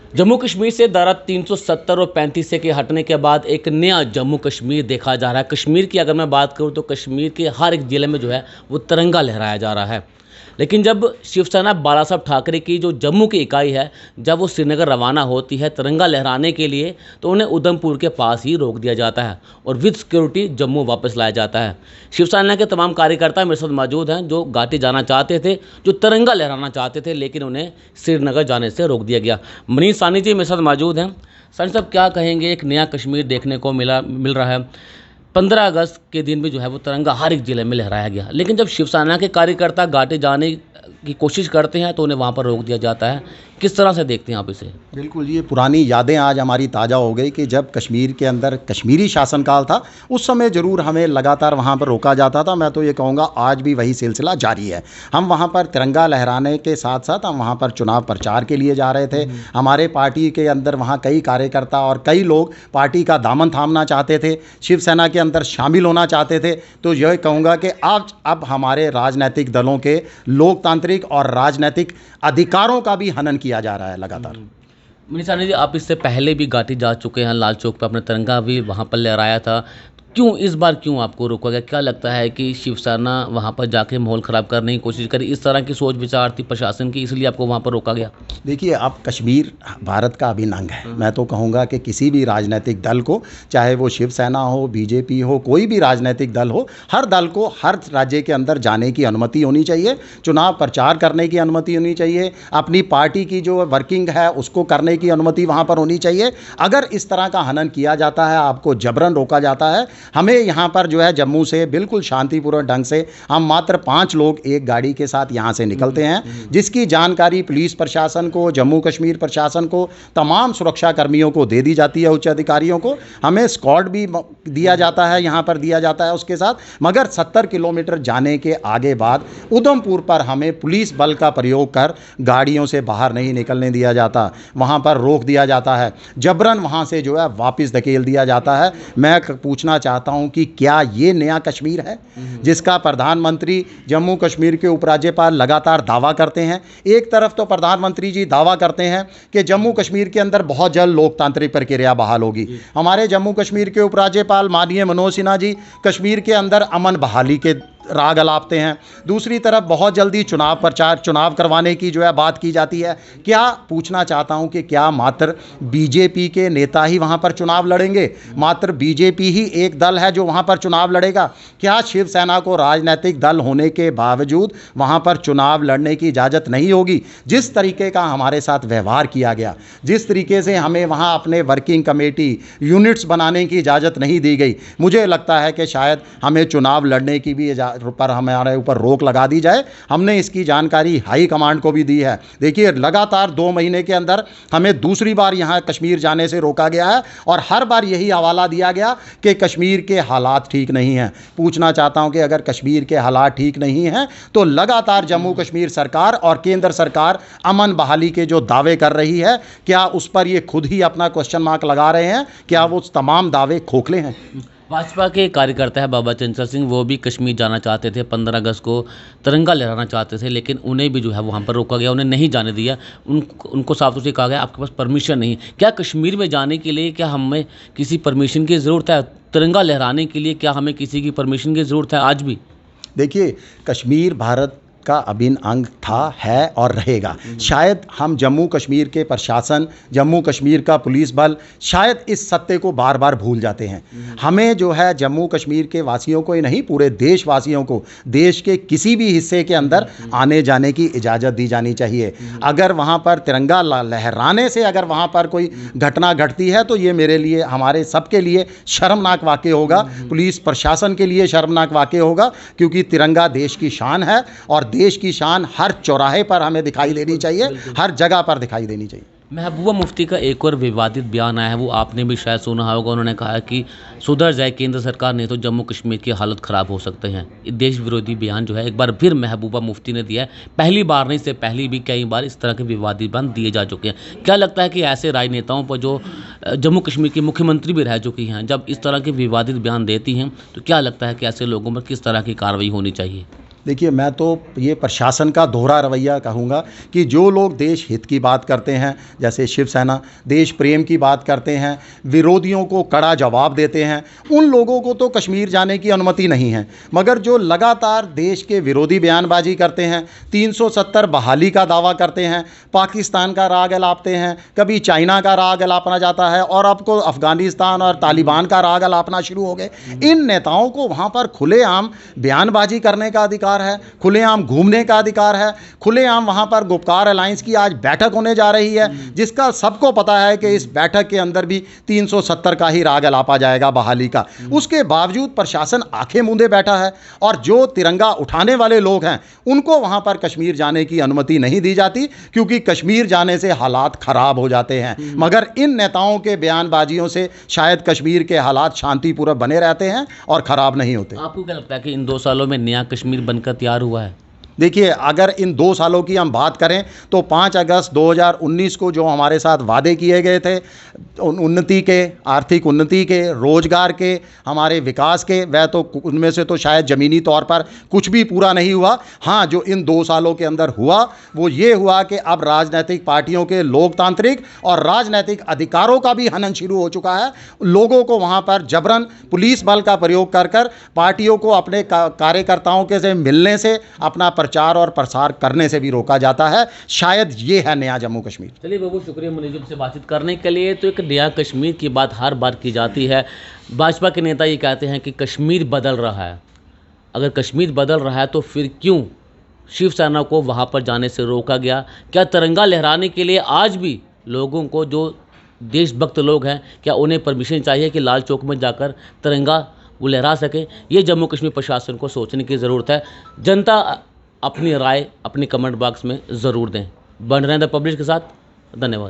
जम्मू कश्मीर से धारा 370 और 35 से के हटने के बाद एक नया जम्मू कश्मीर देखा जा रहा है। कश्मीर की अगर मैं बात करूं तो कश्मीर के हर एक ज़िले में जो है वो तिरंगा लहराया जा रहा है। लेकिन जब शिवसेना बाला साहब ठाकरे की जो जम्मू की इकाई है, जब वो श्रीनगर रवाना होती है तिरंगा लहराने के लिए, तो उन्हें उधमपुर के पास ही रोक दिया जाता है और विद सिक्योरिटी जम्मू वापस लाया जाता है। शिवसेना के तमाम कार्यकर्ता मेरे साथ मौजूद हैं जो घाटी जाना चाहते थे, जो तिरंगा लहराना चाहते थे, लेकिन उन्हें श्रीनगर जाने से रोक दिया गया। मनीष साहनी जी मेरे साथ मौजूद हैं। साहनी साहब, क्या कहेंगे, एक नया कश्मीर देखने को मिल रहा है। 15 अगस्त के दिन भी जो है वो तिरंगा हर एक ज़िले में लहराया गया, लेकिन जब शिवसेना के कार्यकर्ता घाटी जाने की कोशिश करते हैं तो उन्हें वहाँ पर रोक दिया जाता है। किस तरह से देखते हैं आप इसे? बिल्कुल, ये पुरानी यादें आज हमारी ताज़ा हो गई कि जब कश्मीर के अंदर कश्मीरी शासनकाल था, उस समय ज़रूर हमें लगातार वहाँ पर रोका जाता था। मैं तो ये कहूँगा आज भी वही सिलसिला जारी है। हम वहाँ पर तिरंगा लहराने के साथ साथ हम वहाँ पर चुनाव प्रचार के लिए जा रहे थे। हमारे पार्टी के अंदर वहाँ कई कार्यकर्ता और कई लोग पार्टी का दामन थामना चाहते थे, शिवसेना के अंदर शामिल होना चाहते थे। तो यह कहूँगा कि आज अब हमारे राजनीतिक दलों के लोकतांत्रिक और राजनीतिक अधिकारों का भी हनन किया जा रहा है लगातार। मनीष साहनी जी, आप इससे पहले भी घाटी जा चुके हैं, लाल चौक पर अपने तिरंगा भी वहाँ पर लहराया था। क्यों इस बार आपको रोका गया? क्या लगता है कि शिवसेना वहाँ पर जाके माहौल ख़राब करने की कोशिश करी, इस तरह की सोच विचार थी प्रशासन की, इसलिए आपको वहाँ पर रोका गया? देखिए, अब कश्मीर भारत का अभिन्न अंग है। मैं तो कहूँगा कि किसी भी राजनीतिक दल को, चाहे वो शिवसेना हो, बीजेपी हो, कोई भी राजनीतिक दल हो, हर दल को हर राज्य के अंदर जाने की अनुमति होनी चाहिए, चुनाव प्रचार करने की अनुमति होनी चाहिए, अपनी पार्टी की जो वर्किंग है उसको करने की अनुमति वहाँ पर होनी चाहिए। अगर इस तरह का हनन किया जाता है, आपको जबरन रोका जाता है। हमें यहाँ पर जो है जम्मू से बिल्कुल शांतिपूर्ण ढंग से हम मात्र 5 लोग एक गाड़ी के साथ यहाँ से निकलते हैं, जिसकी जानकारी पुलिस प्रशासन को, जम्मू कश्मीर प्रशासन को, तमाम सुरक्षा कर्मियों को दे दी जाती है, उच्च अधिकारियों को। हमें स्क्वाड भी दिया जाता है, यहाँ पर दिया जाता है उसके साथ। मगर 70 किलोमीटर जाने के आगे बाद उधमपुर पर हमें पुलिस बल का प्रयोग कर गाड़ियों से बाहर नहीं निकलने दिया जाता, वहाँ पर रोक दिया जाता है, जबरन वहाँ से जो है वापस धकेल दिया जाता है। मैं पूछना चाहता हूं कि क्या ये नया कश्मीर है जिसका प्रधानमंत्री जम्मू कश्मीर के उपराज्यपाल लगातार दावा करते हैं? एक तरफ तो प्रधानमंत्री जी दावा करते हैं कि जम्मू कश्मीर के अंदर बहुत जल्द लोकतांत्रिक प्रक्रिया बहाल होगी। हमारे जम्मू कश्मीर के उपराज्यपाल माननीय मनोज सिन्हा जी कश्मीर के अंदर अमन बहाली के राग अलापते हैं। दूसरी तरफ बहुत जल्दी चुनाव करवाने की जो है बात की जाती है। क्या पूछना चाहता हूं कि क्या मात्र बीजेपी के नेता ही वहां पर चुनाव लड़ेंगे? मात्र बीजेपी ही एक दल है जो वहां पर चुनाव लड़ेगा? क्या शिवसेना को राजनीतिक दल होने के बावजूद वहां पर चुनाव लड़ने की इजाज़त नहीं होगी? जिस तरीके का हमारे साथ व्यवहार किया गया, जिस तरीके से हमें वहां अपने वर्किंग कमेटी यूनिट्स बनाने की इजाज़त नहीं दी गई, मुझे लगता है कि शायद हमें चुनाव लड़ने की भी पर हमारे ऊपर रोक लगा दी जाए। हमने इसकी जानकारी हाई कमांड को भी दी है। देखिए, लगातार 2 महीने के अंदर हमें दूसरी बार यहाँ कश्मीर जाने से रोका गया है और हर बार यही हवाला दिया गया कि कश्मीर के हालात ठीक नहीं हैं। पूछना चाहता हूँ कि अगर कश्मीर के हालात ठीक नहीं हैं तो लगातार जम्मू कश्मीर सरकार और केंद्र सरकार अमन बहाली के जो दावे कर रही है, क्या उस पर ये खुद ही अपना क्वेश्चन मार्क लगा रहे हैं? क्या वो तमाम दावे खोखले हैं? भाजपा के कार्यकर्ता है बाबा चंचल सिंह, वो भी कश्मीर जाना चाहते थे, 15 अगस्त को तिरंगा लहराना चाहते थे, लेकिन उन्हें भी जो है वहाँ पर रोका गया, उन्हें नहीं जाने दिया। उनको साफ तौर से कहा गया आपके पास परमिशन नहीं। क्या कश्मीर में जाने के लिए क्या हमें किसी परमिशन की ज़रूरत है? तिरंगा लहराने के लिए क्या हमें किसी की परमिशन की ज़रूरत है आज भी? देखिए, कश्मीर भारत का अभिन्न अंग था, है और रहेगा। शायद हम जम्मू कश्मीर के प्रशासन, जम्मू कश्मीर का पुलिस बल शायद इस सत्य को बार बार भूल जाते हैं। हमें जो है जम्मू कश्मीर के वासियों को ही नहीं, पूरे देशवासियों को देश के किसी भी हिस्से के अंदर आने जाने की इजाज़त दी जानी चाहिए। अगर वहाँ पर तिरंगा लहराने से अगर वहाँ पर कोई घटना घटती है तो ये मेरे लिए, हमारे सबके लिए शर्मनाक वाक़या होगा, पुलिस प्रशासन के लिए शर्मनाक वाक़या होगा, क्योंकि तिरंगा देश की शान है और देश की शान हर चौराहे पर हमें दिखाई देनी चाहिए, हर जगह पर दिखाई देनी चाहिए। महबूबा मुफ्ती का एक और विवादित बयान आया है, वो आपने भी शायद सुना होगा। उन्होंने कहा कि सुधर जाए केंद्र सरकार, नहीं तो जम्मू कश्मीर की हालत ख़राब हो सकते हैं। देश विरोधी बयान जो है एक बार फिर महबूबा मुफ्ती ने दिया है। पहली बार नहीं, इससे पहले भी कई बार इस तरह के विवादित बयान दिए जा चुके हैं। क्या लगता है कि ऐसे राजनेताओं पर, जो जम्मू कश्मीर की मुख्यमंत्री भी रह चुकी हैं, जब इस तरह के विवादित बयान देती हैं तो क्या लगता है कि ऐसे लोगों पर किस तरह की कार्रवाई होनी चाहिए? देखिए, मैं तो ये प्रशासन का दोहरा रवैया कहूँगा कि जो लोग देश हित की बात करते हैं, जैसे शिवसेना देश प्रेम की बात करते हैं, विरोधियों को कड़ा जवाब देते हैं, उन लोगों को तो कश्मीर जाने की अनुमति नहीं है। मगर जो लगातार देश के विरोधी बयानबाजी करते हैं, 370 बहाली का दावा करते हैं, पाकिस्तान का राग अलापते हैं, कभी चाइना का राग अलापना जाता है और अब को अफ़गानिस्तान और तालिबान का राग अलापना शुरू हो गए। इन नेताओं को वहाँ पर खुलेआम बयानबाजी करने का अधिकार है, खुलेआम घूमने का अधिकार है, खुलेआम वहाँ पर गुपकार अलायंस की आज बैठक होने जा रही है, जिसका सबको पता है कि इस बैठक के अंदर भी 370 का ही राग अलापा जाएगा बहाली का। उसके बावजूद प्रशासन आंखें मूंदे बैठा है और जो तिरंगा उठाने वाले लोग हैं उनको वहाँ पर कश्मीर जाने की अनुमति नहीं दी जाती, क्योंकि कश्मीर जाने से हालात ख़राब हो जाते हैं। मगर इन नेताओं के बयानबाजियों से शायद कश्मीर के हालात शांतिपूर्वक बने रहते हैं और ख़राब नहीं होते। आपको क्या लगता है कि इन 2 सालों में नया कश्मीर बनकर तैयार हुआ है? देखिए, अगर इन 2 सालों की हम बात करें तो 5 अगस्त 2019 को जो हमारे साथ वादे किए गए थे उन्नति के, आर्थिक उन्नति के, रोजगार के, हमारे विकास के, वह तो उनमें से तो शायद ज़मीनी तौर पर कुछ भी पूरा नहीं हुआ। हाँ, जो इन 2 सालों के अंदर हुआ वो ये हुआ कि अब राजनीतिक पार्टियों के लोकतांत्रिक और राजनीतिक अधिकारों का भी हनन शुरू हो चुका है। लोगों को वहाँ पर जबरन पुलिस बल का प्रयोग कर कर पार्टियों को अपने कार्यकर्ताओं के से मिलने से, अपना प्रचार और प्रसार करने से भी रोका जाता है। शायद ये है नया जम्मू कश्मीर। चलिए, बहुत शुक्रिया मुनीब से बातचीत करने के लिए। तो एक नया कश्मीर की बात हर बार की जाती है। भाजपा के नेता ये कहते हैं कि कश्मीर बदल रहा है। अगर कश्मीर बदल रहा है तो फिर क्यों शिवसेना को वहाँ पर जाने से रोका गया? क्या तिरंगा लहराने के लिए आज भी लोगों को, जो देशभक्त लोग हैं, क्या उन्हें परमिशन चाहिए कि लाल चौक में जाकर तिरंगा वो लहरा सके? ये जम्मू कश्मीर प्रशासन को सोचने की ज़रूरत है। जनता अपनी राय अपनी कमेंट बॉक्स में ज़रूर दें। बन रहे हैं द पब्लिश के साथ। धन्यवाद।